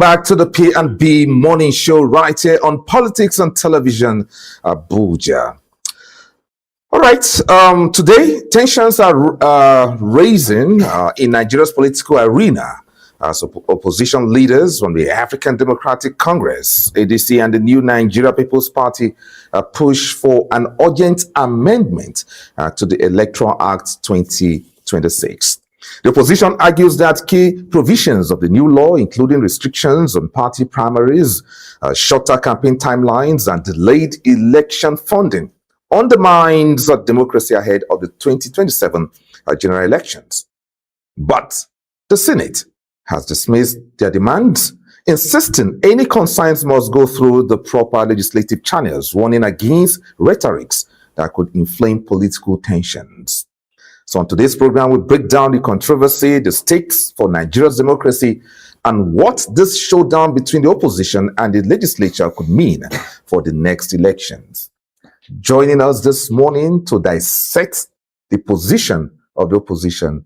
Back to the P&B morning show right here on Politics and Television, Abuja. All right, today tensions are raising in Nigeria's political arena as opposition leaders from the African Democratic Congress, ADC, and the New Nigeria People's Party push for an urgent amendment to the Electoral Act 2026. The opposition argues that key provisions of the new law, including restrictions on party primaries, shorter campaign timelines, and delayed election funding, undermines democracy ahead of the 2027 general elections. But the Senate has dismissed their demands, insisting any concerns must go through the proper legislative channels, warning against rhetorics that could inflame political tensions. So on today's program, we break down the controversy, the stakes for Nigeria's democracy, and what this showdown between the opposition and the legislature could mean for the next elections. Joining us this morning to dissect the position of the opposition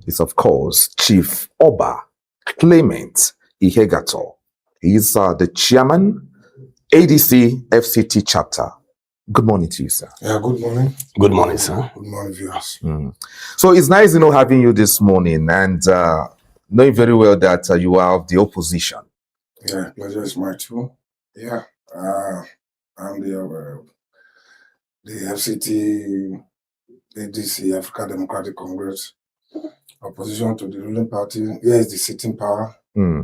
is, of course, Chief Oba Clement Ihegato. He is the chairman, ADC FCT chapter. Good morning to you, sir. Yeah, good morning. Good morning, sir. Good morning, viewers. So it's nice, having you this morning and knowing very well that you are of the opposition. Yeah, pleasure is mine too. Yeah, I'm the FCT, ADC, African Democratic Congress, opposition to the ruling party. Yeah, it's the sitting power.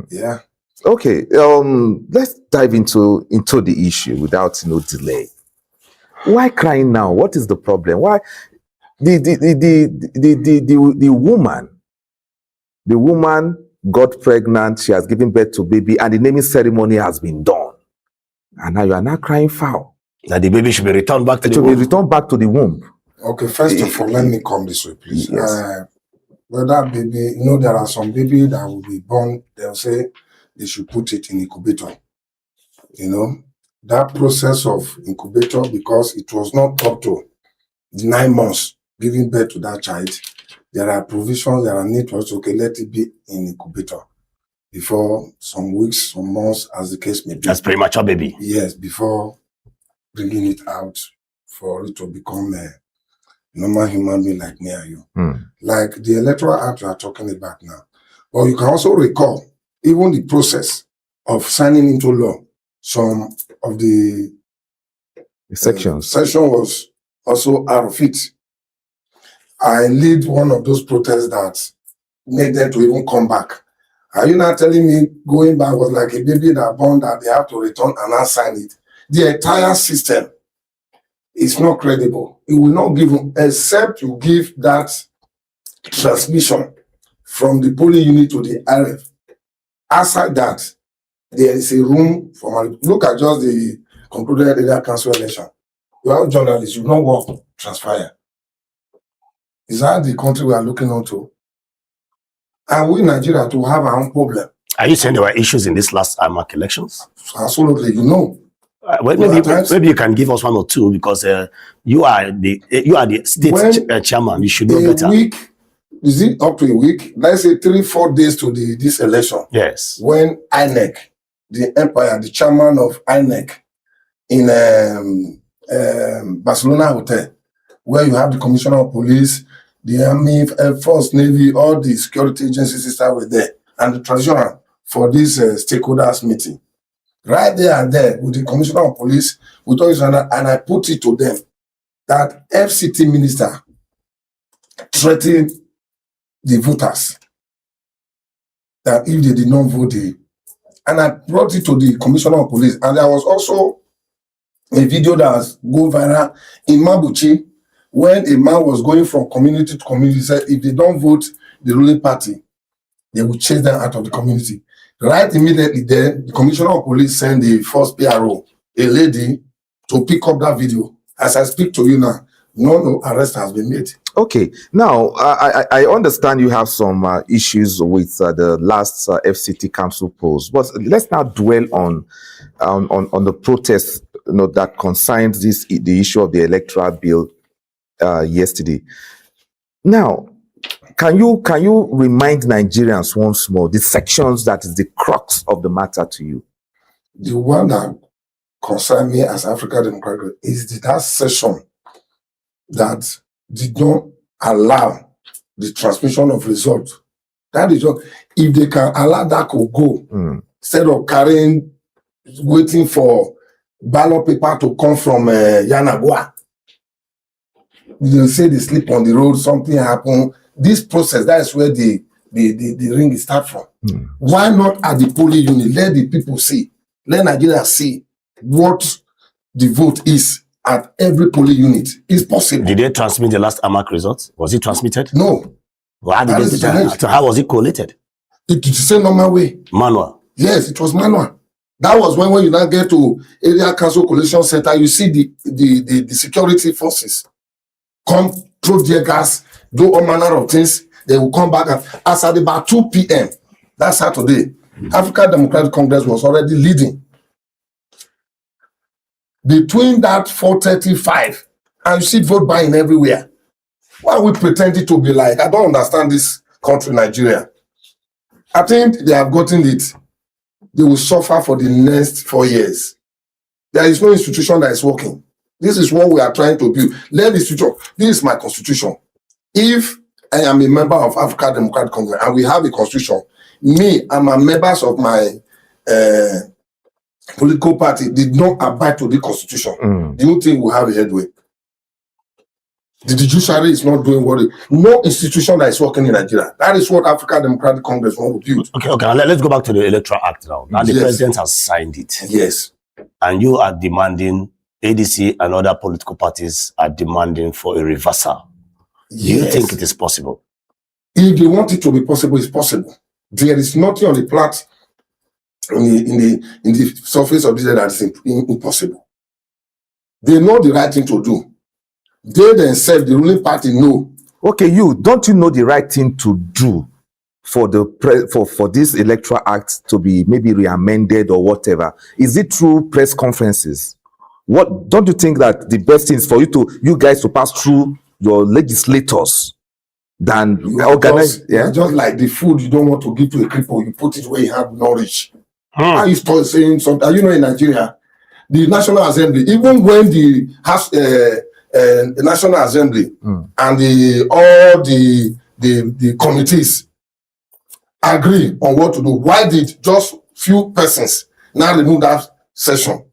Yeah. Okay, let's dive into the issue without delay. Why crying now? What is the problem? Why the woman got pregnant, she has given birth to baby, and the naming ceremony has been done. And now you are now crying foul. That the baby should be returned back to the womb. Be returned back to the womb. Okay, first of all, let me come this way, please. Yes. Well, that baby, there are some baby that will be born, they'll say they should put it in incubator. That process of incubator, because it was not up to 9 months giving birth to that child, there are provisions, there are needs. Okay, let it be in incubator before some weeks, some months, as the case may be. That's premature baby. Yes, before bringing it out for it to become a normal human being like me and you. Like the Electoral Act we are talking about now. But you can also recall even the process of signing into law. Some of the sections. Session was also out of it. I lead one of those protests that made them to even come back. Are you not telling me going back was like a baby that born that they have to return and not sign it? The entire system is not credible. It will not give them, except you give that transmission from the polling unit to the RF. Aside that, there is a room for look at just the concluded area council election. You have journalists, you don't work, transpire. Is that the country we are looking onto? And we in Nigeria to have our own problem. Are you saying there were issues in this last AMAC elections? Absolutely, Well, maybe you can give us one or two, because you are the state chairman. You should know better. Is it up to a week? Let's say 3-4 days to this election. Yes. When INEC, the empire, the chairman of INEC in Barcelona Hotel, where you have the commissioner of police, the army, Air Force, Navy, all the security agencies that were there, and the treasurer for this stakeholders meeting. Right there and there with the commissioner of police, we told you, and I put it to them that FCT minister threatened the voters that if they did not vote, and I brought it to the commissioner of police. And there was also a video that was go viral in Mabuchi when a man was going from community to community, said if they don't vote the ruling party, they will chase them out of the community. Right immediately then, the commissioner of police sent the first PRO, a lady, to pick up that video. As I speak to you now, no arrest has been made. Okay, now I understand you have some issues with the last FCT council polls, but let's now dwell on the protest that concerns the issue of the electoral bill yesterday. Now, Can you remind Nigerians once more the sections that is the crux of the matter to you? The one that concerns me as African Democrat is that session that did not allow the transmission of results. That is just, if they can allow that to go, instead of waiting for ballot paper to come from Yanagua. They say they sleep on the road, something happened. This process, that is where the ring is start from. Why not at the polling unit? Let the people see. Let Nigeria see what the vote is at every polling unit. It's possible. Did they transmit the last AMAC results? Was it transmitted? No. Well, how was it collated? It is the same normal way. Manual? Yes, it was manual. That was when you now get to area council collation center, you see the security forces come, throw their gas, do all manner of things. They will come back. And as at about 2 p.m., that Saturday, African Democratic Congress was already leading. Between that 4:35, and you see vote buying everywhere. Why are we pretending to be like? I don't understand this country, Nigeria. I think they have gotten it. They will suffer for the next 4 years. There is no institution that is working. This is what we are trying to build. Let the institution. This is my constitution. If I am a member of African Democratic Congress and we have a constitution, me and my members of my political party did not abide to the constitution. Do you think we have a headway? The judiciary is not doing what no institution that is working in Nigeria. That is what African Democratic Congress want to build. Okay. Let's go back to the Electoral Act now. Now the president has signed it. Yes. And you are demanding, ADC and other political parties are demanding for a reversal. Yes. Do you think it is possible? If they want it to be possible, it's possible. There is nothing on the plot in the surface of this that is impossible. They know the right thing to do. They themselves, the ruling party, know. Okay, don't you know the right thing to do for for this Electoral Act to be maybe re-amended or whatever? Is it through press conferences? What don't you think that the best thing is for you guys to pass through your legislators than organize? Just like the food you don't want to give to a cripple, you put it where you have knowledge. I used to saying something. In Nigeria, the National Assembly, even when the National Assembly and all the committees agree on what to do, why did just few persons now remove that session?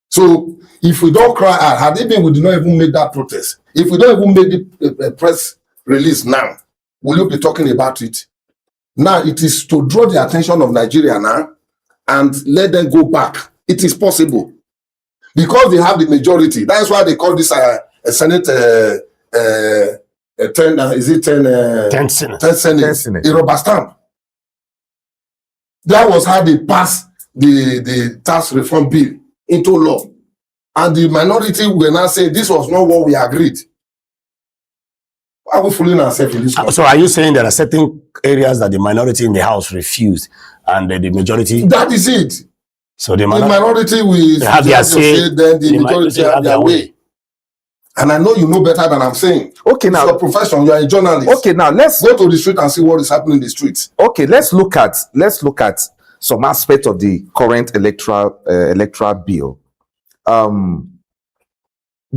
So if we don't cry out, had it been we did not even make that protest, if we don't even make the press release now, will you be talking about it? Now it is to draw the attention of Nigeria now and let them go back. It is possible. Because they have the majority. That's why they call this a Senate 10 Senate. A rubber stamp. That was how they passed the tax reform bill into law. And the minority were now saying this was not what we agreed. Why are we fooling ourselves in this country? So are you saying there are certain areas that the minority in the House refused and the majority? That is it. So the minority will have their say, then the majority have their way. And I know you know better than I'm saying. Okay, now it's your profession, you are a journalist. Okay, now let's go to the street and see what is happening in the streets. Okay, let's look at some aspect of the current electoral bill. The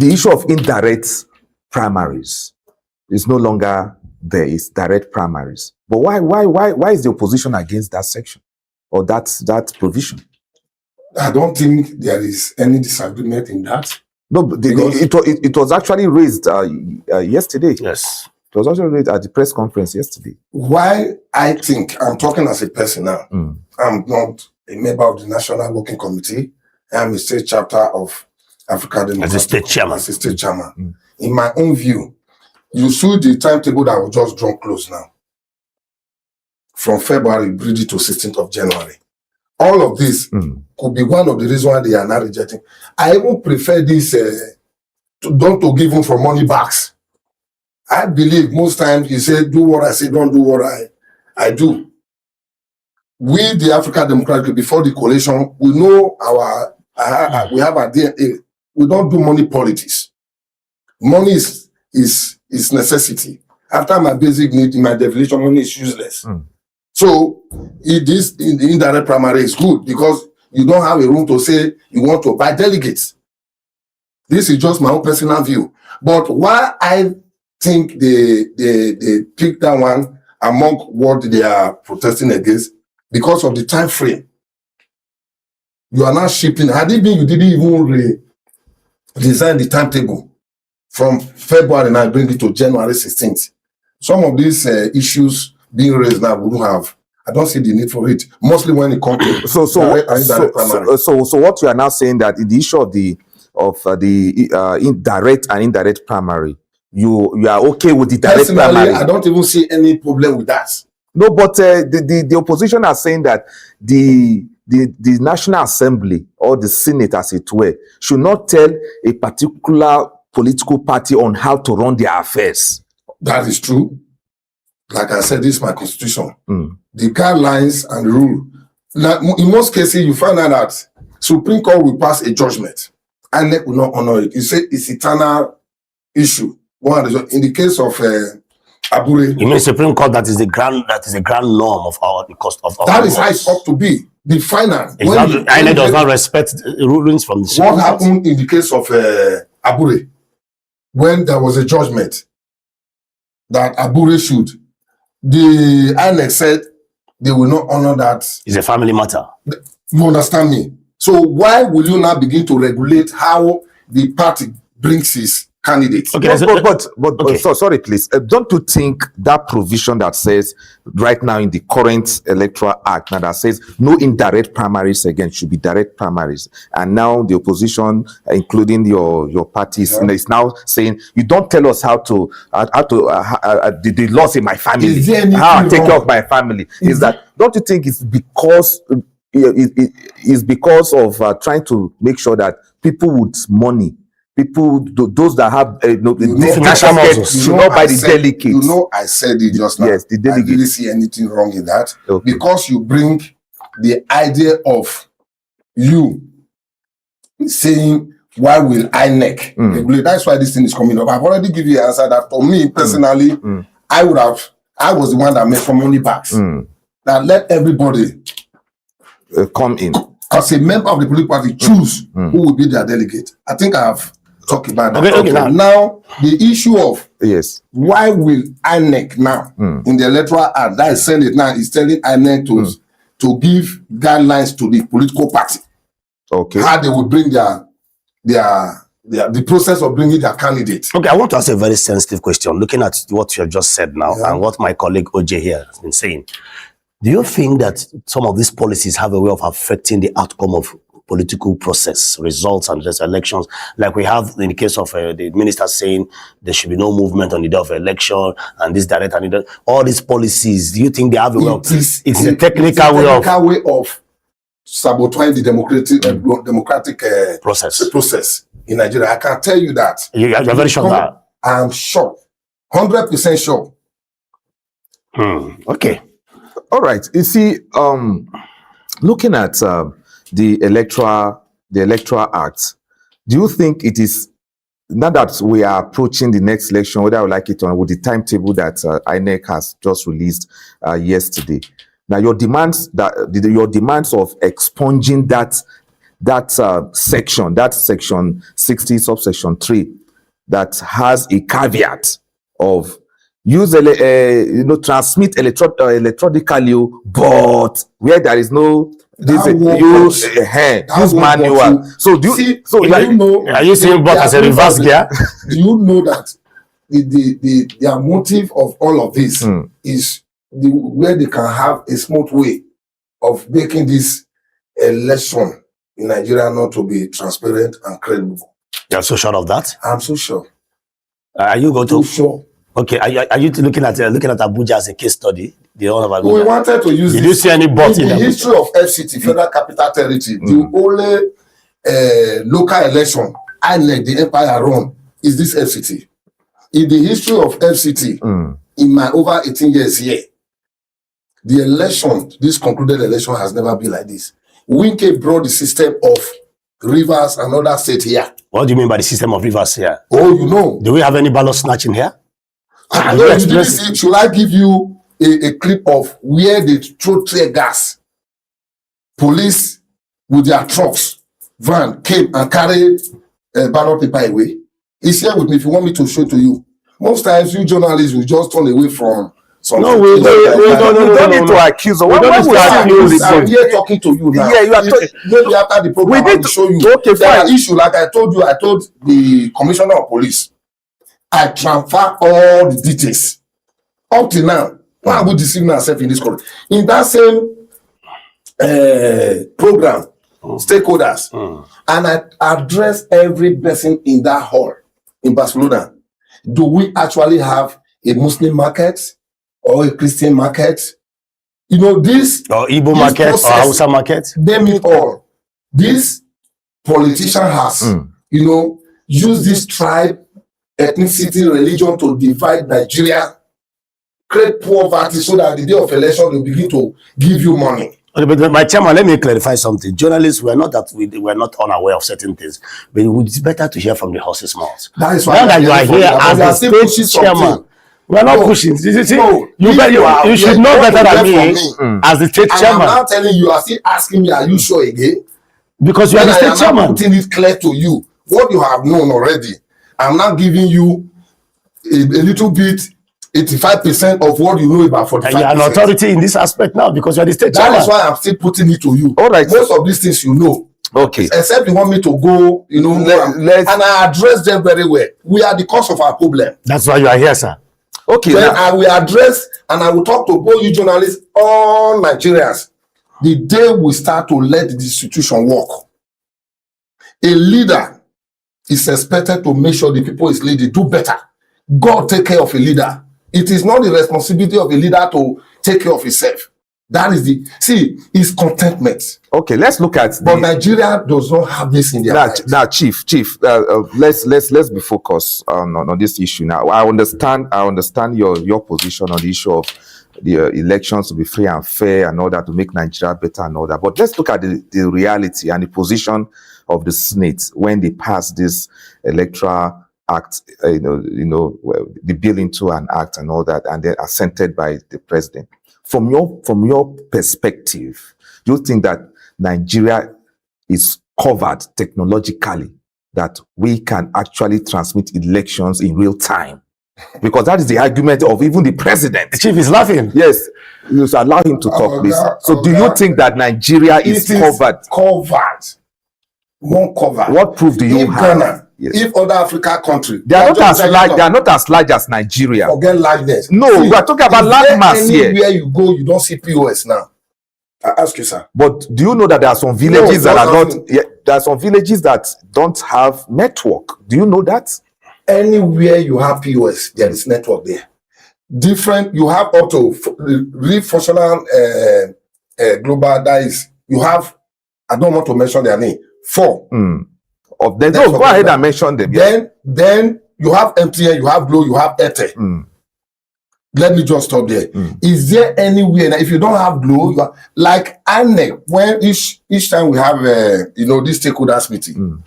issue of indirect primaries is no longer there. It's direct primaries. But why is the opposition against that section or that provision? I don't think there is any disagreement in that. No, but it was actually raised yesterday. Yes. It was actually raised at the press conference yesterday. Why I think, I'm talking as a person now, I'm not a member of the National Working Committee. I'm a state chapter of Africa Democratic. As a state chairman. As a state chairman. In my own view, you see the timetable that was just drawn close now. From February, bridge to 16th of January. All of this could be one of the reasons why they are not rejecting. I even prefer this to give them for money backs. I believe most times you say, do what I say, don't do what I do. We, the African Democratic, before the coalition, we know we have our DNA. We don't do money politics. Money is necessity. After my basic need, my definition money is useless. So this in the indirect primary is good because you don't have a room to say you want to buy delegates. This is just my own personal view. But why I think they pick that one among what they are protesting against, because of the time frame. You are not shipping. Had it been you didn't even design the timetable from February now, bring it to January 16th. Some of these issues being raised now wouldn't have. I don't see the need for it. Mostly when it comes to so what you are now saying that in the issue of the indirect and indirect primary, you are okay with the direct personally, primary. I don't even see any problem with that. No, but the opposition are saying that the National Assembly or the Senate, as it were, should not tell a particular political party on how to run their affairs. That is true. Like I said, this is my constitution. The guidelines and the rule. Now, in most cases, you find out that Supreme Court will pass a judgment and NEC will not honor it. You say it's eternal issue. In the case of Abure, you mean Supreme Court that is the grand norm of the cost of our that is how it ought to be. The final. INEC does not respect rulings from the Supreme Court. What happened in the case of Abure when there was a judgment that Abure should, the INEC said they will not honor that. It's a family matter. You understand me? So why will you now begin to regulate how the party brings his candidates? Okay, so sorry, please. Don't you think that provision that says right now in the current Electoral Act now that says no indirect primaries again should be direct primaries, and now the opposition, including your parties, is now saying you don't tell us how to the laws in my family, how I take care of my family. Is that, don't you think it's because is because of trying to make sure that people with money, people, those that have financial markets, should not buy the delegates. You know, I said it just now. Yes, the delegates. I didn't see anything wrong in that. Okay. Because you bring the idea of you saying, why will INEC regulate? That's why this thing is coming up. I've already given you an answer that for me personally, I was the one that made for money backs. That let everybody come in. As a member of the political party, choose who will be their delegate. I think I have talked about that. Okay. Now, the issue of why will INEC now in the Electoral Act, that is Senate now, is telling INEC to give guidelines to the political party. Okay. How they will bring the process of bringing their candidates. Okay, I want to ask a very sensitive question, looking at what you have just said now and what my colleague OJ here has been saying. Do you think that some of these policies have a way of affecting the outcome of political process, results, and just elections? Like we have in the case of the minister saying there should be no movement on the day of election, and this direct and indirect, all these policies. Do you think they have a way of? It's a technical way of sabotaging the democratic process in Nigeria. I can tell you that. You're very sure of that? I'm sure, 100% sure. Okay. All right. You see, looking at the Electoral Act, do you think it is, now that we are approaching the next election, whether I would like it or not, with the timetable that INEC has just released yesterday? Now, your demands of expunging that section 60 subsection 3 that has a caveat of use transmit electronically, but where there is no use manual. So do you are you saying but as a reverse gear? Do you know that their motive of all of this is where they can have a smooth way of making this election in Nigeria not to be transparent and credible? You're so sure of that? I'm so sure. Are you going to? Sure. Okay, are you looking at Abuja as a case study? The one of Abuja. We wanted to use. Did you see any bot in the history of FCT, Federal Capital Territory? The only local election INEC the empire run is this FCT. In the history of FCT, in my over 18 years here, the election, this concluded election, has never been like this. Winke brought the system of Rivers and other states here. What do you mean by the system of Rivers here? Oh, you know. Do we have any ballot snatching here? I know you didn't see. Should I give you a clip of where they throw tear gas? Police with their trucks, van came and carried ballot paper away. It's here with me if you want me to show to you. Most times, you journalists will just turn away from something. No, we don't need to accuse. When we I'm here talking to you now. Yeah, you are maybe after the program, I will show you. Okay, there are issues like I told you. I told the commissioner of police. I transfer all the details up till now. Why would deceive myself in this court? In that same program, stakeholders, and I address every person in that hall in Barcelona. Do we actually have a Muslim market or a Christian market? You know, this or Igbo market process, or Hausa market. They mean all. This politician has, you know, used this tribe, ethnicity, religion to divide Nigeria, create poverty so that the day of election they begin to give you money. But my chairman, let me clarify something. Journalists were not unaware of certain things, but it's better to hear from the horse's mouth. That is why now that you are here as the state chairman, we are not pushing. You should know better than me as the state chairman. I'm now telling you, are still asking me, are you sure again? Because you are the state chairman. I'm putting it clear to you what you have known already. I'm now giving you a little bit. 85% of what you know about 45%. And you are an authority in this aspect now because you are the state chairman. That is why I'm still putting it to you. All right. Most of these things you know. Okay. Except you want me to go, you know, and I address them very well. We are the cause of our problem. That's why you are here, sir. Okay. Then I will address and I will talk to both you journalists, all Nigerians. The day we start to let the institution work, a leader is expected to make sure the people is leading do better. God take care of a leader. It is not the responsibility of a leader to take care of himself. That is it's contentment. Okay, let's look at. But Nigeria does not have this in their lives. Now, Chief, let's be focused on this issue. Now, I understand your position on the issue of the elections to be free and fair and all that to make Nigeria better and all that. But let's look at the reality and the position of the Senate when they pass this Electoral Act, the bill into an act and all that, and then assented by the president. From your perspective, do you think that Nigeria is covered technologically, that we can actually transmit elections in real time? Because that is the argument of even the president. The chief is laughing. Yes, you should allow him to talk, please. So, do you think that Nigeria is covered? Covered. Won't cover. What proof do you have? Ghana, yes. If other African countries, they are not as large as Nigeria. Forget largeness. No, we are talking about land mass here. Anywhere you go, you don't see POS now. I ask you, sir. But do you know that there are some villages that are not? Yeah, there are some villages that don't have network. Do you know that? Anywhere you have POS, there is network there. Different. You have auto really functional global. That is, you have. I don't want to mention their name. 4 of them. No, go ahead and mention them. Then you have MTN, you have Glo, you have Airtel. Let me just stop there. Is there anywhere if you don't have Glo, you are, like ANEC, when each time we have this stakeholders meeting,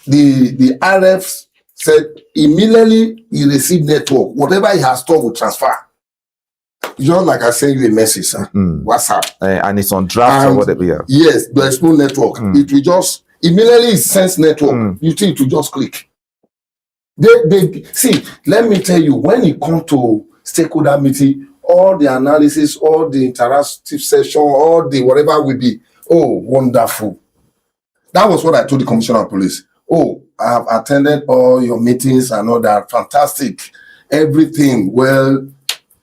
the RF said immediately he received network, whatever he has stored will transfer. Just like I send you a message, sir. WhatsApp. And it's on draft or whatever. Yeah. Yes, there's no network. It will just immediately sense network. You think to just click. They see, let me tell you, when it comes to stakeholder meeting, all the analysis, all the interactive session, all the whatever will be, wonderful. That was what I told the commissioner of police. I have attended all your meetings and all that. Fantastic. Everything well.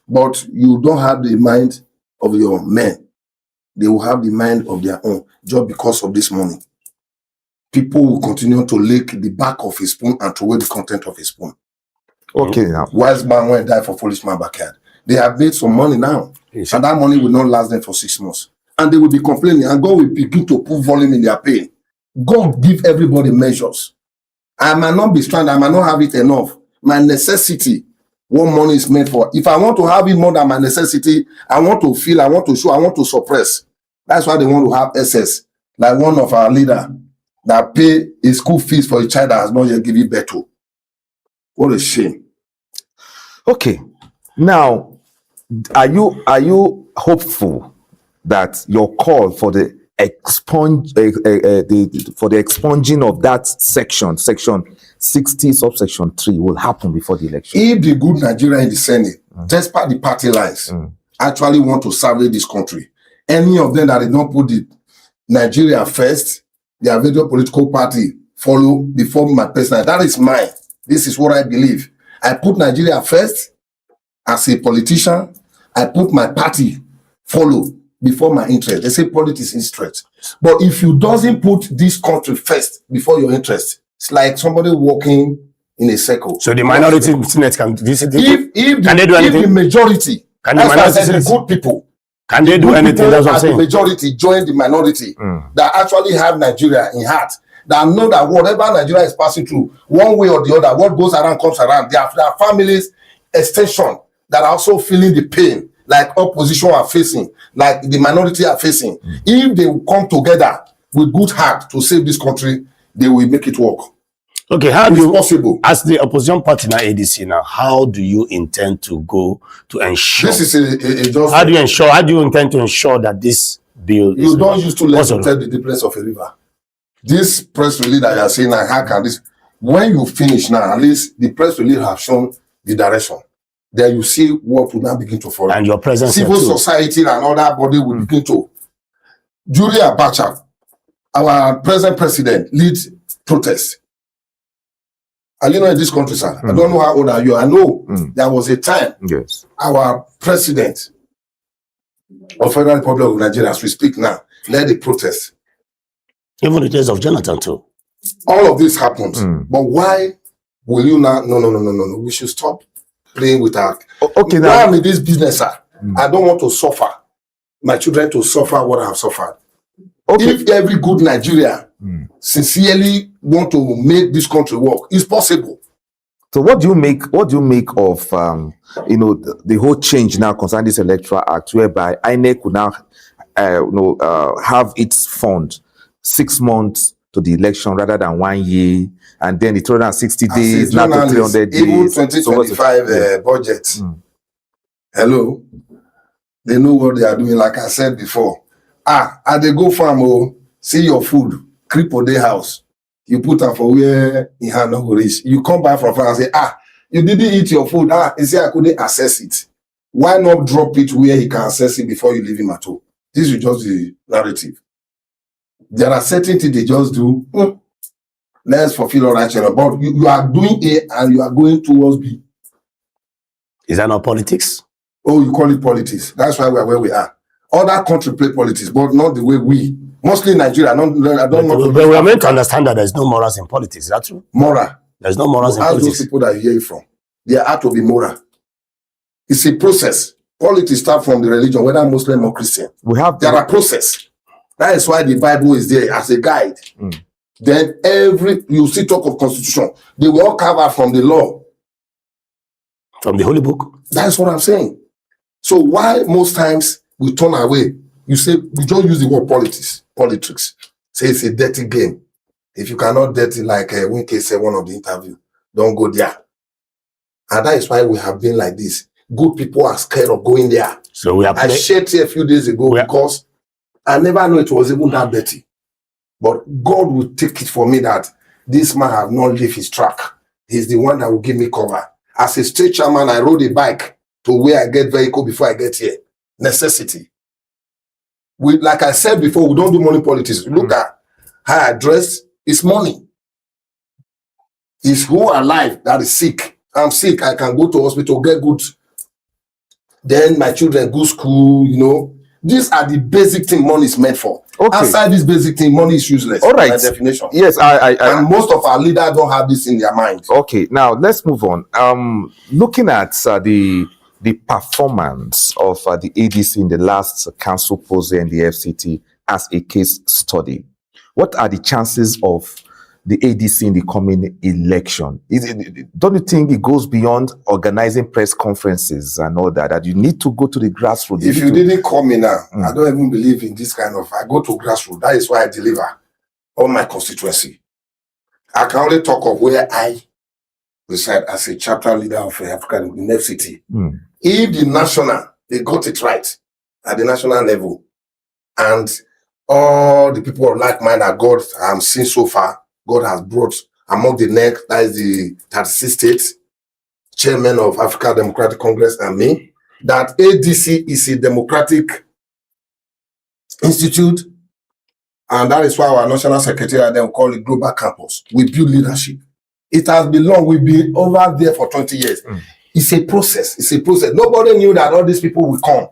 But you don't have the mind of your men. They will have the mind of their own just because of this money. People will continue to lick the back of his spoon and throw away the content of his spoon. Okay, now. Wise man went die for foolish man backyard. They have made some money now. Yes. And that money will not last them for 6 months. And they will be complaining. And God will begin to put volume in their pain. God give everybody measures. I might not be strong. I might not have it enough. My necessity. What money is meant for. If I want to have it more than my necessity, I want to feel, I want to show, I want to suppress. That's why they want to have excess. Like one of our leader that pay his school fees for a child that has not yet given birth to. What a shame. Okay. Now, are you hopeful that your call for the expunging of that section 60 subsection 3 will happen before the election? If the good Nigeria in the Senate, despite the party lines, actually want to salvage this country, any of them that did not put the Nigeria first, their various political party follow before my personal. That is mine. This is what I believe. I put Nigeria first as a politician. I put my party follow before my interest. They say politics is interest. But if you doesn't put this country first before your interest, it's like somebody walking in a circle. So the minority Senate can visit it? Can they do anything? If the majority, can the minority the good people, can they do anything? That's what I'm saying. The majority join the minority that actually have Nigeria in heart, that know that whatever Nigeria is passing through, one way or the other, what goes around comes around. There are families, extension, that are also feeling the pain, like opposition are facing, like the minority are facing. If they come together with good heart to save this country, they will make it work. Okay, how do you, possible? As the opposition party now, ADC now, how do you intend to go to ensure? This is a how do you ensure? How do you intend to ensure that this bill? You don't use to let tell the difference of a river. This press release that you are saying, like, how can this? When you finish now, at least the press release have shown the direction. Then you see what will now begin to follow. And your presence, civil society and other body will begin to. Julie Abacha, our present president, lead protests. And you know, in this country, sir, I don't know how old are you. I know there was a time our president of Federal Republic of Nigeria, as we speak now, led the protest. Even the days of Jonathan too. All of this happens. But why will you now? No. We should stop playing with our. Okay, now. Why am in this business, sir? I don't want to suffer. My children to suffer what I have suffered. Okay. If every good Nigeria sincerely want to make this country work, it's possible. So what do you make of the whole change now concerning this Electoral Act, whereby INEC could now have its fund 6 months to the election rather than 1 year, and then the 360 days, not to 300 days. Even 2025 budget. Hello, they know what they are doing. Like I said before, they go farm, see your food, cripple day house. You put them for where you have no reach. You come back from farm and say, you didn't eat your food. He say I couldn't access it. Why not drop it where he can access it before you leave him at home? This is just the narrative. There are certain things they just do. Let's fulfill all right, but you are doing A and you are going towards B. Is that not politics? Oh, you call it politics. That's why we are where we are. Other countries play politics, but not the way we. Mostly Nigeria. I don't know. But we are meant to understand that there's no morals in politics. Is that true? Moral. There's no morals in politics. Those people that you hear from, they are to be moral. It's a process. Politics start from the religion, whether Muslim or Christian. There are process. That is why the Bible is there as a guide. Then you see talk of constitution, they will all cover from the law. From the Holy Book? That's what I'm saying. So why most times we turn away? You say, we don't use the word politics. Say it's a dirty game. If you cannot dirty, like Winke said one of the interview, don't go there. And that is why we have been like this. Good people are scared of going there. So I shared here a few days ago because I never knew it was even that dirty. But God will take it for me that this man have not left his track. He's the one that will give me cover. As a state chairman, I rode a bike to where I get vehicle before I get here. Necessity. Like I said before, we don't do money politics. Look at how I dress. It's money. It's who alive that is sick. I'm sick. I can go to hospital, get good. Then my children go school, These are the basic thing money is meant for. Okay. Outside this basic thing, money is useless. All right. By definition. Yes, and most of our leaders don't have this in their mind. Okay, now let's move on. Looking at the performance of the ADC in the last council pose and the FCT as a case study, what are the chances of the ADC in the coming election? Don't you think it goes beyond organizing press conferences and all that you need to go to the grassroots? If you didn't call me now, I don't even believe in this kind of, I go to grassroots. That is why I deliver on my constituency. I can only talk of where I preside as a chapter leader of Africa in FCT. If the national, they got it right at the national level, and all the people of like mind that God I'm seeing so far, God has brought among the next, that is the 36 states, chairman of Africa Democratic Congress and me, that ADC is a democratic institute, and that is why our national secretary then call it Global Campus. We build leadership. It has been long. We've been over there for 20 years. It's a process. It's a process. Nobody knew that all these people will come.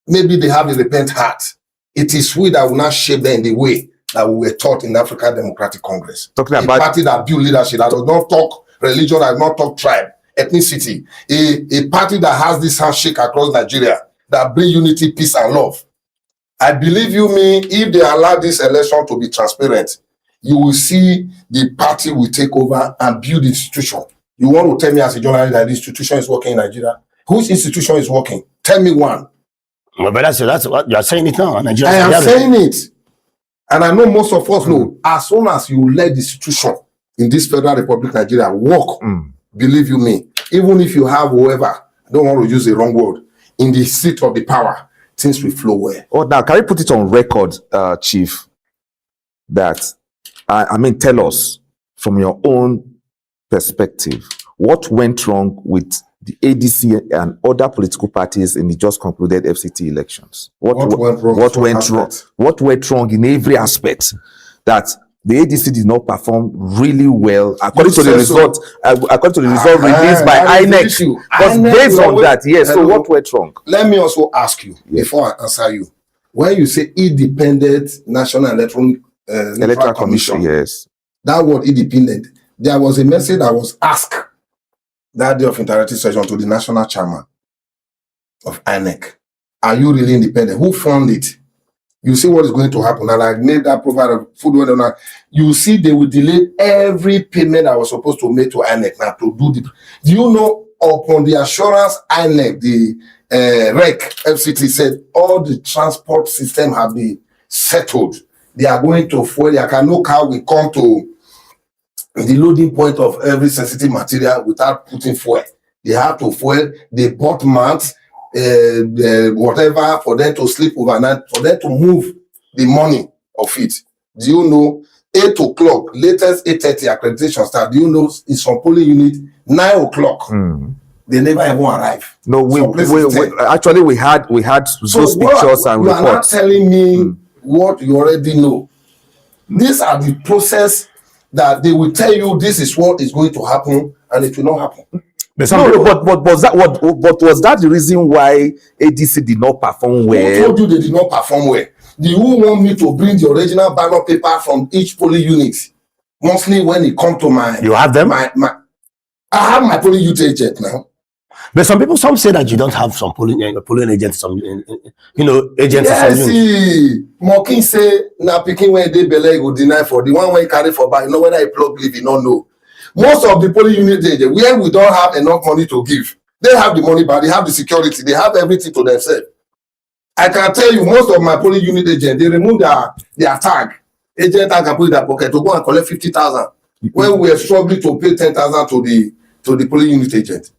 Maybe they have a repentant heart. It is we that will not shape them in the way that we were taught in African Democratic Congress. Talking a about party that build leadership, that does not talk religion, that does not talk tribe, ethnicity. A party that has this handshake across Nigeria, that bring unity, peace, and love. I believe you me, if they allow this election to be transparent, you will see the party will take over and build the institution. You want to tell me as a journalist that the institution is working in Nigeria? Whose institution is working? Tell me one. Well, but that's what you're saying it now. Nigeria, I am saying it. And I know most of us know, as soon as you let the institution in this Federal Republic Nigeria work, believe you me, even if you have whoever, I don't want to use the wrong word, in the seat of the power, things will flow well. Oh, now can you put it on record, Chief, that I mean, tell us from your own perspective what went wrong with the ADC and other political parties in the just concluded FCT elections? What went wrong? What went wrong in every aspect that the ADC did not perform really well according to the result? According to the result released by INEC. But based on that, yes. So what went wrong? Let me also ask you before I answer you. When you say independent National Electoral Commission, yes, that word independent. There was a message that was asked that day of interactive session to the national chairman of INEC. Are you really independent? Who found it? You see what is going to happen. And I made that provider food. You see they will delay every payment I was supposed to make to INEC now to do the. Do you know, upon the assurance INEC, the REC, FCT said all the transport system have been settled. They are going to fuel. There can no car will come to the loading point of every sensitive material without putting fuel. They have to fuel. They bought mats, whatever, for them to sleep overnight, for them to move the money of it. Do you know, 8 o'clock, latest 8:30 accreditation start. Do you know, in some polling unit, 9 o'clock, they never even arrive. No, we actually we had those pictures and reports. You are not telling me what you already know. These are the process that they will tell you this is what is going to happen, and it will not happen. But was that the reason why ADC did not perform well? Who told you they did not perform well? Do you want me to bring the original ballot paper from each polling unit? Mostly when it comes to my... You have them? I have my polling unit agent now. But some say that you don't have some polling agents, some agents. Yes, see, Mokin say na pikin when they belle go deny for the one when you carry for back. You know whether I plug leave, you don't know. Most of the polling unit agents, where we don't have enough money to give, they have the money, but they have the security, they have everything to themselves. I can tell you, most of my polling unit agents, they remove their tag. Agent tag and put in their pocket to go and collect 50,000 when we are struggling to pay 10,000 to the polling unit agent.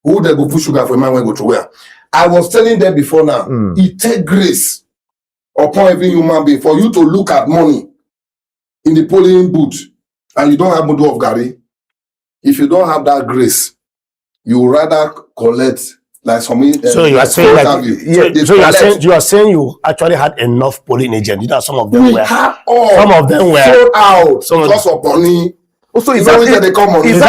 Who they go put sugar for a man when go to where? I was telling them before now, it takes grace upon every human being for you to look at money in the polling booth and you don't have mudu of Gary. If you don't have that grace, you rather collect like some. So you are saying that you are saying you actually had enough polling agents. You know, some of them were sold out because of money. Also, is that not a problem? Is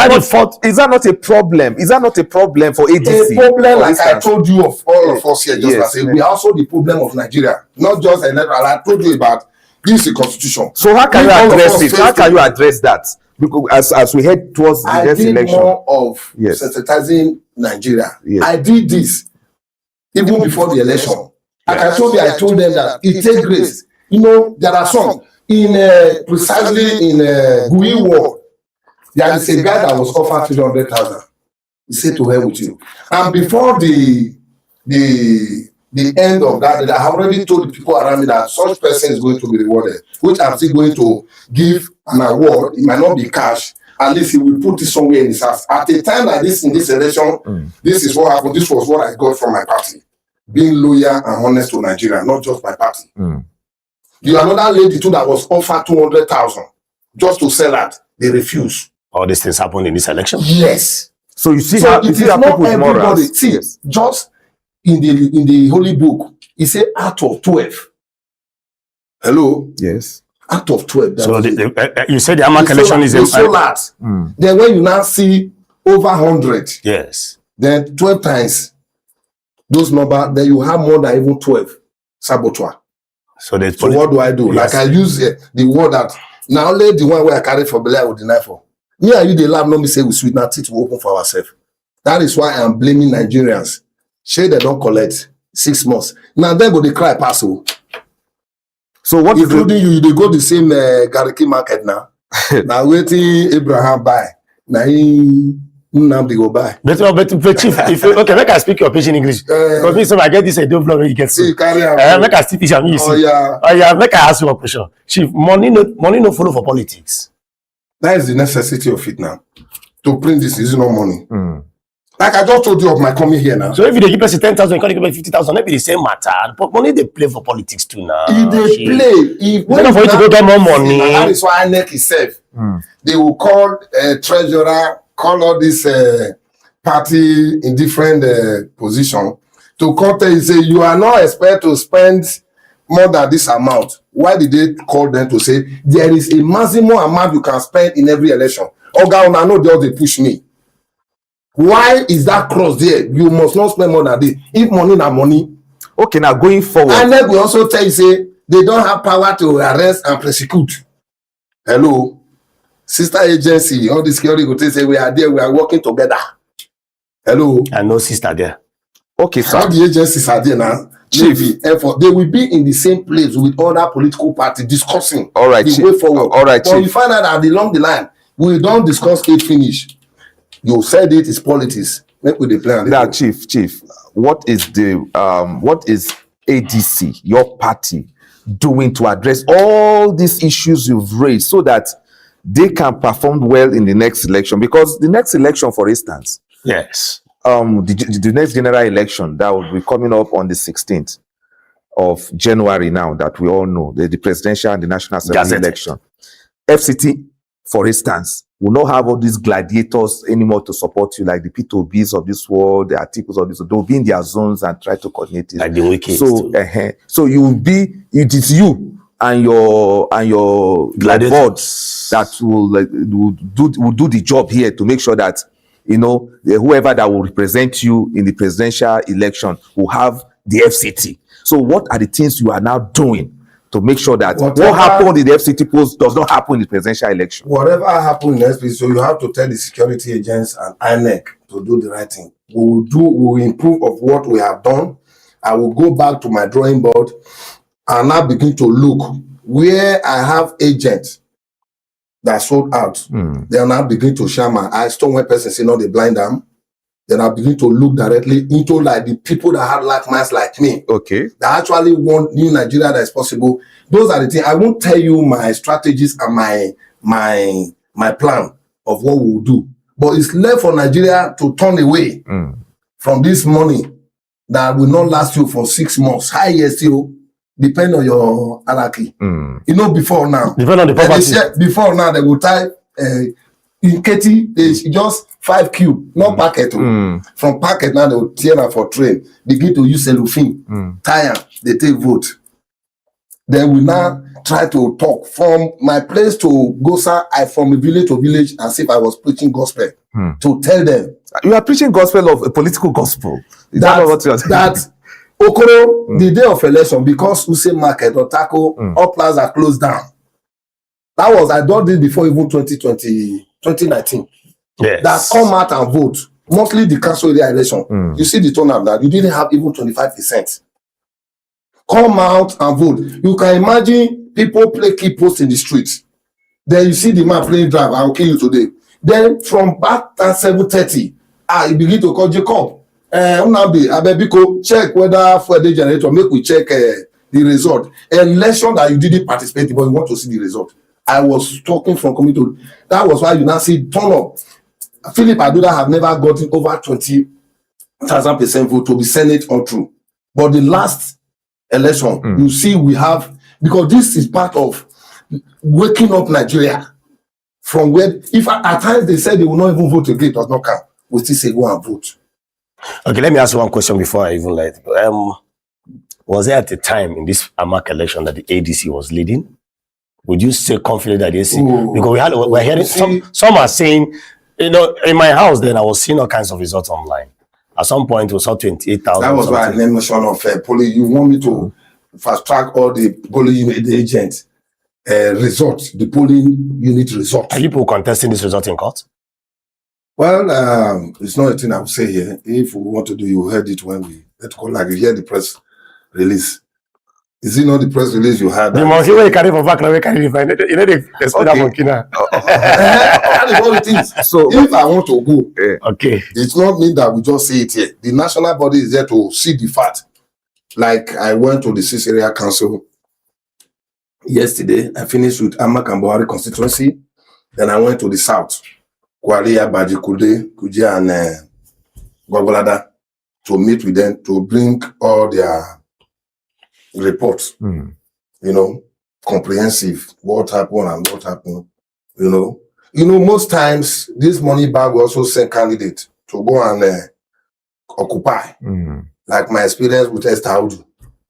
that not a problem for ADC? A problem, like I told you of all of us here, we are also the problem of Nigeria, not just electoral. I told you about this constitution. So how can you address it? How can you address that? Because as we head towards the next election, I did more of sensitizing Nigeria. Yes. I did this even before the election. Like I told them that it takes grace. You know, there are some precisely in Gui War. There is a guy that was offered 300,000. He said to hell with you. And before the end of that, I have already told the people around me that such person is going to be rewarded, which I'm still going to give an award. It might not be cash. at least he will put it somewhere in his house. At a time like this, in this election, this is what happened. This was what I got from my party. Being loyal and honest to Nigeria, not just my party. The another lady too that was offered 200,000 just to sell that. They refused. All these things happened in this election. Yes. So you see So how it you is see how not people's everybody. morals. See, Yes. just in the holy book, it said out of 12. Hello? Yes. Out of 12. So you said the Amak election is so large. Then when you now see over 100, yes. then 12 times those numbers, then you have more than even 12 sabotage. So what do I do? Yes. Like I use the word that now only the one where I carry for belly I will deny for. Me and you the lab not me say we sweet now teeth will open for ourselves. That is why I'm blaming Nigerians. Say they don't collect 6 months. Now then go they cry pass. So what including you, they go the same Gariki market now. Now waiting Abraham buy. Now they go buy. But chief, if okay, make I speak your pidgin English. Because me so I get this don't flow when you get so. Make I speak this and you see. Oh yeah, make I ask you a question. Chief, money no follow for politics. That is the necessity of it now. To print this is no money. Like I just told you of my coming here now. So if they give us 10,000, you can't give us 50,000, maybe the same matter. But money they play for politics too now. If they play, if when for you to go get more money, that is why INEC itself. They will call treasurer, call all this party in different position to come tell you say you are not expected to spend more than this amount. Why did they call them to say there is a maximum amount you can spend in every election? Oga, I know they push me. Why is that cross there? You must not spend more than this. If money na money. Okay, now going forward. And then we also tell you say they don't have power to arrest and prosecute. Hello, sister agency, all the security go say we are there, we are working together. Hello. And no sister there. Okay, sir. All the agencies are there now. Chief, effort. They will be in the same place with other political parties discussing all right, the Chief. way forward. All right, but Chief. you find out that along the line, we don't discuss it finish. You said it is politics. Make with the plan. Now, Chief, what is ADC, your party, doing to address all these issues you've raised so that they can perform well in the next election? Because the next election, for instance, yes, the next general election that will be coming up on the 16th of January now, that we all know, the presidential and the national assembly election. FCT, for instance, will not have all these gladiators anymore to support you, like the P2Bs of this world, the articles of this world. They'll be in their zones and try to coordinate it. Like the wicked. So you will be, it is you and your boards that will do the job here to make sure that, you know, whoever that will represent you in the presidential election will have the FCT. So what are the things you are now doing to make sure that what happened in the FCT post does not happen in the presidential election? Whatever happened in the FCT, so you have to tell the security agents and INEC to do the right thing. We will improve of what we have done. I will go back to my drawing board and now begin to look where I have agents that sold out. They are now begin to share my eyes. Don't one person say no, they blind them. Then I begin to look directly into like the people that have like minds like me. Okay. That actually want new Nigeria that is possible. Those are the things. I won't tell you my strategies and my plan of what we will do. But it's left for Nigeria to turn away from this money that will not last you for 6 months. High years still depend on your anarchy. You know, before now. Depend on the property. Before now, they will type in Katie, it's just 5 cube, not packet. From packet now they will tear them for train. Begin to use cellophane, tire, they take vote. Then we now try to talk from my place to Gosa. I from a village to village as if I was preaching gospel to tell them. You are preaching gospel of a political gospel. Is that what you are saying? That Okoro, the day of election, because Use Market or Taco, all plazas are closed down. That was, I done this before even 2019. Yes. That come out and vote. Mostly the council area election. You see the turnout that you didn't have even 25%. Come out and vote. You can imagine people play key posts in the streets. Then you see the man playing drive, I'll kill you today. Then from back at 7:30, you begin to call Jacob. Abebiko, check whether for the generator, make we check the result. Election that you didn't participate in, but you want to see the result. I was talking from committee. That was why you now see turn up. Philip Aduda have never gotten over 20,000% vote to be Senate or through. But the last election, you see we have, because this is part of waking up Nigeria from where, if at times they said they will not even vote again, it does not count. We still say go and vote. Okay, let me ask you one question before I even let was there at the time in this AMAC election that the ADC was leading? Would you say confident that ADC? Because we're hearing some are saying, you know, in my house then I was seeing all kinds of results online. At some point we saw 28,000. That was why I named mention of polling. You want me to fast track all the polling unit agents results, the polling unit results. Are you people contesting this result in court? Well, it's not a thing I will say here. If we want to do, you heard it when we like you hear the press release. Is it not the press release you had? The monkey where you carry for back, now we carry for you know they explain that monkey now. That is what it is. So if I want to go, okay, it's not mean that we just say it here. The national body is there to see the fact. Like I went to the 6 area council yesterday. I finished with Amak and Buhari constituency. Then I went to the south, Kwalia, Bajikude, Kujia, and Gwagwalada, to meet with them to bring all their reports. You know, comprehensive. What happened and what happened. You know, most times this money bag will also send candidates to go and occupy. Like my experience with Esther Audu.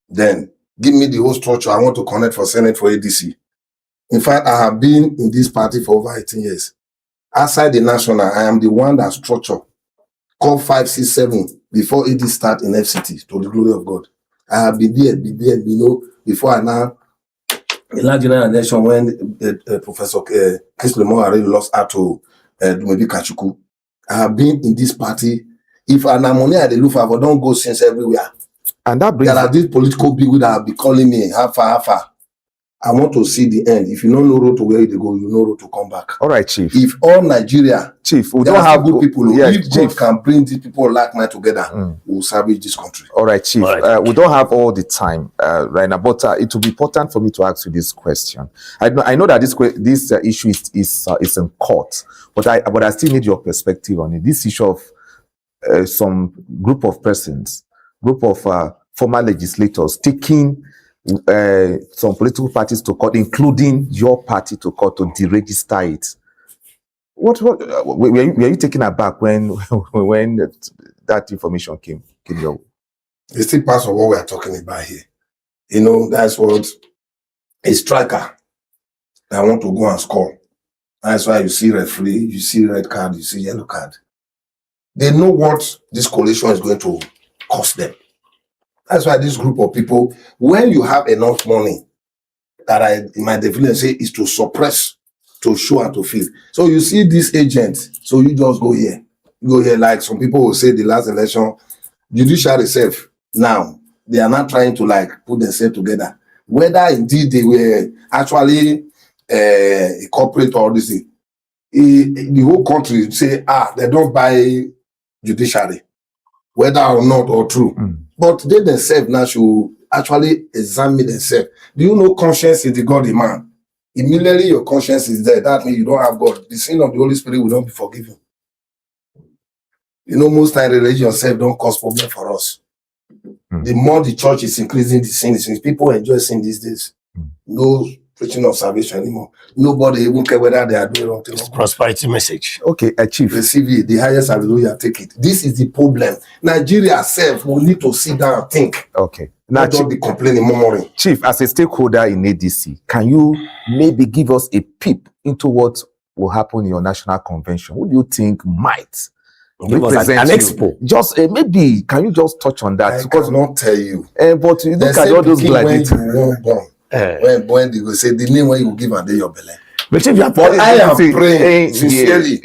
Then give me the whole structure. I want to connect for Senate for ADC. In fact, I have been in this party for over 18 years. Outside the national, I am the one that structure call 5, 6, 7 before AD start in FCT, to the glory of God. I have been there, before I now in last general election when Professor Chris Lemon lost out to maybe Kachuku. I have been in this party. If an money I look for, don't go since everywhere. And that brings there are these political people that have been calling me, how far. I want to see the end. If you don't know road to where you go, you know road to come back. All right, Chief. If all Nigeria, Chief, we don't have good people. Yeah, if Chief can bring these people like mine together, we'll salvage this country. All right, Chief. We don't have all the time right now, but it will be important for me to ask you this question. I know that this issue is in court, but I still need your perspective on it. This issue of some group of persons, former legislators taking some political parties to court, including your party to court, to deregister it. What were you taken aback when that information came your way? It's still part of what we are talking about here. You know, that's what a striker that want to go and score. That's why you see referee, you see red card, you see yellow card. They know what this coalition is going to cost them. That's why this group of people, when you have enough money, that I, in my definition, say is to suppress, to show and to feel. So you see this agent, so you just go here. You go here, like some people will say the last election, judiciary itself, now, they are not trying to like put themselves together. Whether indeed they were actually a corporate or this thing, the whole country say, they don't buy judiciary, whether or not or true. But they themselves now should actually examine themselves. Do you know conscience is the God in man? Immediately your conscience is there. That means you don't have God. The sin of the Holy Spirit will not be forgiven. You know, most time religion yourself don't cause problem for us. The more the church is increasing the sin, people enjoy sin these days. No preaching of salvation anymore. Nobody even care whether they are doing wrong. It's prosperity message. Okay, Chief. Receive it. The highest hallelujah, take it. This is the problem. Nigeria itself will need to sit down and think. Okay. Now, don't be complaining, murmuring. Chief, as a stakeholder in ADC, can you maybe give us a peep into what will happen in your national convention? What do you think might represent an expo? Just maybe, can you just touch on that? I cannot tell you. But you look at all those gladiators. When they will say the name when you give and then your belly. But I am praying sincerely.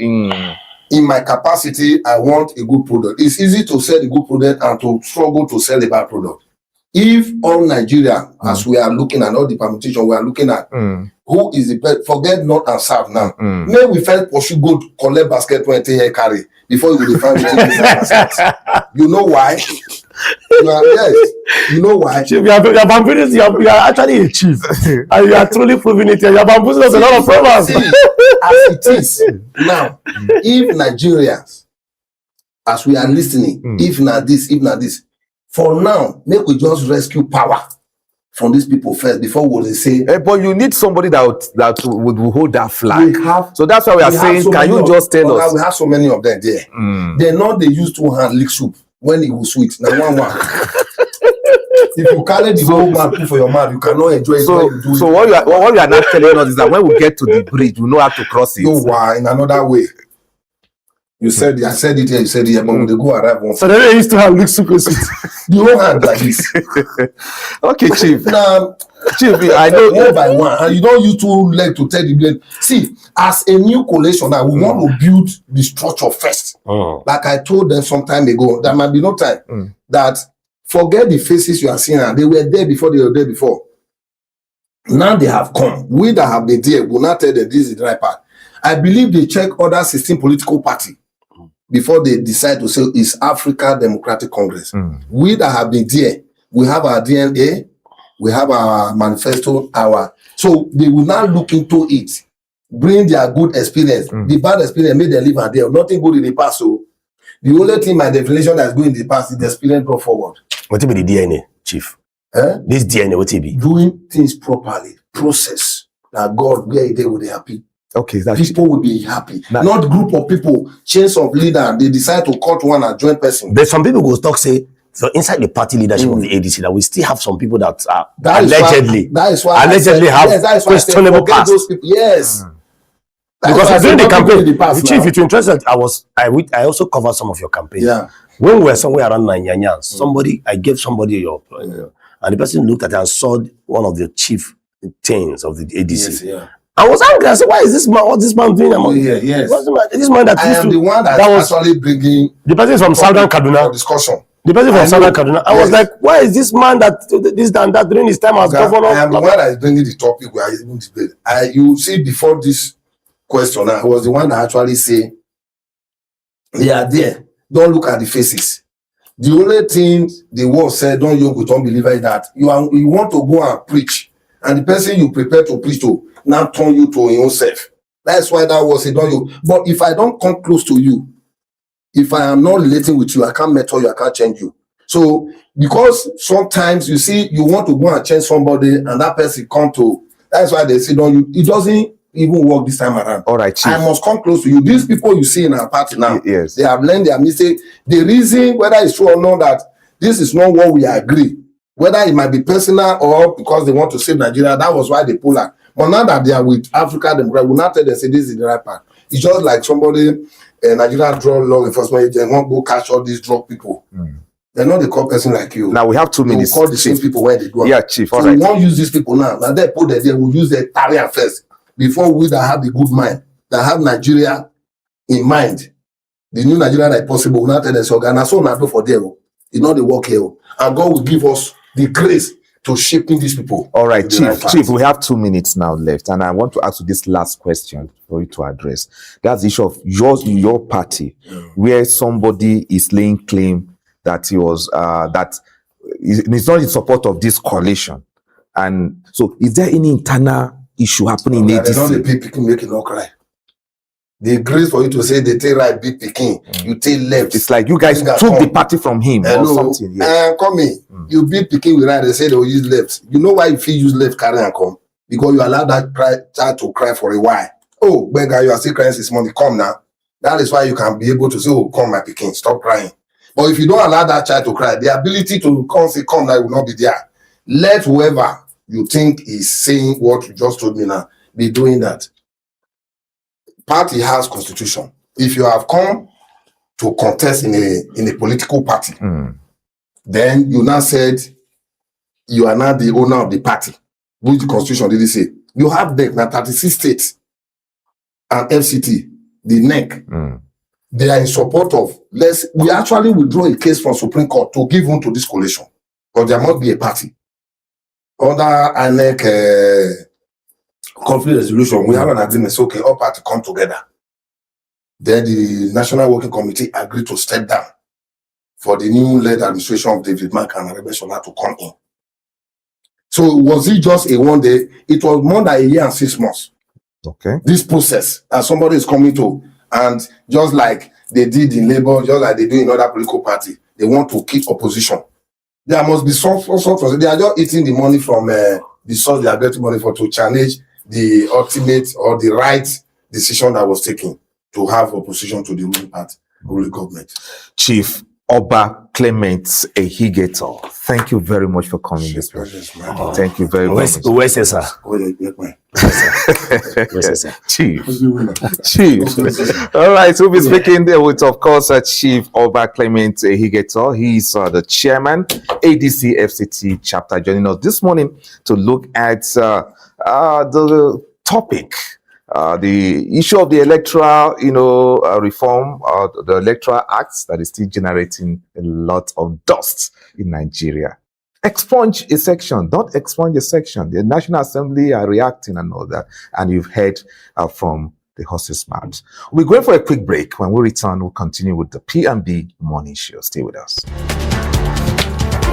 In my capacity, I want a good product. It's easy to sell a good product and to struggle to sell a bad product. If all Nigeria, as we are looking at all the permutation we are looking at, who is the best? Forget North and South now. May we first pursue good collect basket 20 hair carry before you will find the basket. You know why? Yes. You know why? Chief, you are bamboozling. You are actually a chief, and you are truly proving it. You are bamboozling us a lot of favors. See, as it is now, if Nigerians, as we are listening, if not this, for now, make we just rescue power from these people first before we say. But you need somebody that would hold that flag. So that's why we are saying, can you just tell us? We have so many of them there. They're not they use 2 hand lick soup when it was sweet. Now one. If you carry the whole man put for your mouth, you cannot enjoy it. So what you are not telling us is that when we get to the bridge, we know how to cross it. No, why in another way. You said I said it here, you said it here, but they go arrive once. So they used to have lick soup. The whole hand like this. Okay, Chief. Now, Chief, I know one by one, and you don't use 2 legs to tell the blame. See, as a new coalition now, we want to build the structure first. Like I told them some time ago, there might be no time that forget the faces you are seeing, and they were there before, Now they have come. We that have been there will not tell them this is the right path. I believe they check other 16 political parties before they decide to say it's Africa Democratic Congress. We that have been there, we have our DNA, we have our manifesto, so they will now look into it, bring their good experience. The bad experience made them live there. Nothing good in the past. So the only thing my definition that's going in the past is the experience brought forward. What will be the DNA, Chief? This DNA, what will be? Doing things properly, process. That God, where they will be happy. Okay, people will be happy. Not group of people, chains of leader, they decide to cut one and join person. But some people go talk say, so inside the party leadership of the ADC, that we still have some people that are allegedly have questionable past. Those people. Yes. Because during the campaign, Chief, if you're interested, I also covered some of your campaign. Yeah. When we were somewhere around Nanyanya, I gave somebody your, and the person looked at it and saw one of the chief things of the ADC. Yes, yeah. I was angry. I said, "Why is this man? What this man doing?" Yes. This man that I am the one that was actually bringing the person from Southern Kaduna discussion. The person from Southern Kaduna. I was like, "Why is this man that this and that during his time as governor?" I am the one that is bringing the topic where I even debate. You see, before this question, I was the one that actually say, "They are there. Don't look at the faces." The only thing the word said, "Don't yoke with unbeliever," is that you want to go and preach, and the person you prepare to preach to now turn you to yourself. That's why that was a don't you. But if I don't come close to you, if I am not relating with you, I can't mentor you, I can't change you. So because sometimes you see you want to go and change somebody and that person come to, that's why they say don't you. It doesn't even work this time around. All right, Chief. I must come close to you. These people you see in our party now, yes, they have learned their mistake. The reason whether it's true or not that this is not what we agree, whether it might be personal or because they want to save Nigeria, that was why they pull out. But now that they are with Africa, they will not tell them say this is the right path. It's just like somebody, Nigerian drug law enforcement agent, won't go catch all these drug people. They're not the core person like you. Now we have 2 minutes. They will call the same people where they go. Yeah, Chief. All so right. we won't use these people now. Now they put that they will use the Italian first before we that have the good mind, that have Nigeria in mind. The new Nigeria that is possible will not tell them so. And so not do for them. It's not the work here. And God will give us the grace to shaping these people. All right, Chief, we have 2 minutes now left, and I want to ask you this last question for you to address. That's the issue of your party, where somebody is laying claim that he was that he's not in support of this coalition. And so is there any internal issue happening in ADC? They don't the people make it not cry. The grace for you to say they take right big picking, you take left. It's like you guys took the party from him or something. Yes. Come in. You beat picking with right, they say they will use left. You know why if you use left, carry and come? Because you allow that child to cry for a while. Oh, beggar, you are still crying this morning. Come now. That is why you can be able to say, oh, come, my picking, stop crying. But if you don't allow that child to cry, the ability to come say, come now will not be there. Let whoever you think is saying what you just told me now be doing that. Party has constitution. If you have come to contest in a political party, then you now said you are not the owner of the party, which the constitution did say. You have NEC, now 36 states and FCT, the NEC. They are in support of, we actually withdraw a case from Supreme Court to give one to this coalition. Because there must be a party. Under INEC conflict resolution, we have an agreement, so okay, all parties come together. Then the National Working Committee agreed to step down for the new led administration of David Mark and Arabeshola to come in. So was it just a one day? It was more than a year and 6 months. Okay. This process, and somebody is coming to, and just like they did in Labour, just like they do in other political party, they want to keep opposition. There must be some sort of, they are just eating the money from the source they are getting money for to challenge the ultimate or the right decision that was taken to have opposition to the ruling party, ruling government. Chief Oba Clement Ehigeto, thank you very much for coming this morning. Thank you very much. Where's it, sir? Chief. All right, we'll be speaking there with, of course, Chief Oba Clement Ehigeto. He's the chairman, ADC FCT chapter, joining us this morning to look at the topic. The issue of the electoral, reform, the Electoral Act that is still generating a lot of dust in Nigeria. Expunge a section, don't expunge a section. The National Assembly are reacting and all that, and you've heard from the horse's mouth. We're going for a quick break. When we return, we'll continue with the P&B Morning Show. Stay with us.